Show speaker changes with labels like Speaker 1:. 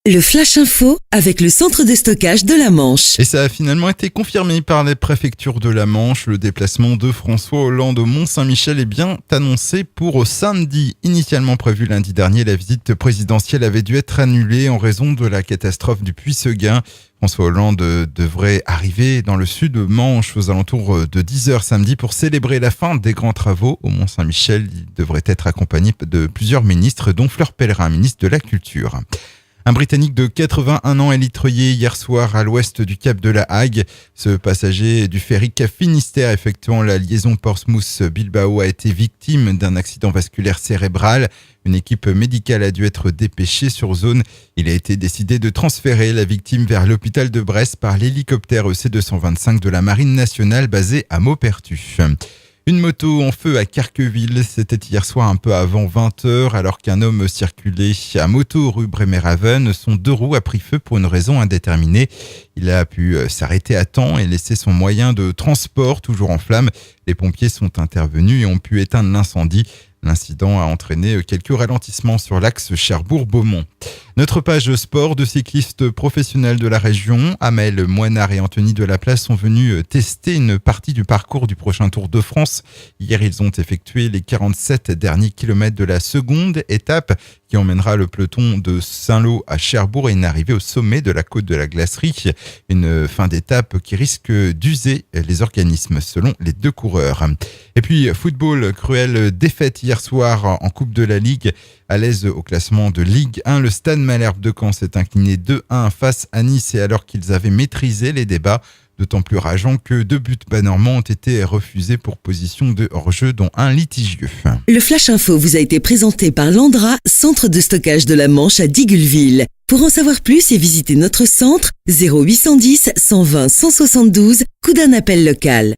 Speaker 1: Le Flash Info avec le centre de stockage de la Manche.
Speaker 2: Et ça a finalement été confirmé par les préfectures de la Manche. Le déplacement de François Hollande au Mont-Saint-Michel est bien annoncé pour samedi. Initialement prévu lundi dernier, la visite présidentielle avait dû être annulée en raison de la catastrophe du Puy-Seguin. François Hollande devrait arriver dans le sud de Manche aux alentours de 10h samedi pour célébrer la fin des grands travaux. Au Mont-Saint-Michel, il devrait être accompagné de plusieurs ministres, dont Fleur Pellerin, ministre de la Culture. Un Britannique de 81 ans est litreuillé hier soir à l'ouest du Cap de la Hague. Ce passager du ferry Cap Finistère effectuant la liaison Portsmouth-Bilbao a été victime d'un accident vasculaire cérébral. Une équipe médicale a dû être dépêchée sur zone. Il a été décidé de transférer la victime vers l'hôpital de Brest par l'hélicoptère EC-225 de la Marine nationale basé à Maupertus. Une moto en feu à Carqueville, c'était hier soir un peu avant 20h alors qu'un homme circulait à moto rue Bremerhaven. Son deux roues a pris feu pour une raison indéterminée. Il a pu s'arrêter à temps et laisser son moyen de transport toujours en flammes. Les pompiers sont intervenus et ont pu éteindre l'incendie. L'incident a entraîné quelques ralentissements sur l'axe Cherbourg-Beaumont. Notre page sport de cyclistes professionnels de la région, Amel Moinard et Anthony Delaplace sont venus tester une partie du parcours du prochain Tour de France. Hier, ils ont effectué les 47 derniers kilomètres de la seconde étape qui emmènera le peloton de Saint-Lô à Cherbourg et une arrivée au sommet de la côte de la Glacerie. Une fin d'étape qui risque d'user les organismes selon les deux coureurs. Et puis, football, cruelle défaite hier soir en Coupe de la Ligue. À l'aise au classement de Ligue 1, le Stade Malherbe de Caen s'est incliné 2-1 face à Nice et alors qu'ils avaient maîtrisé les débats. D'autant plus rageant que 2 buts bas-normands ont été refusés pour position de hors-jeu, dont un litigieux.
Speaker 1: Le Flash Info vous a été présenté par Landra, centre de stockage de la Manche à Digulleville. Pour en savoir plus et visiter notre centre, 0810 120 172, coup d'un appel local.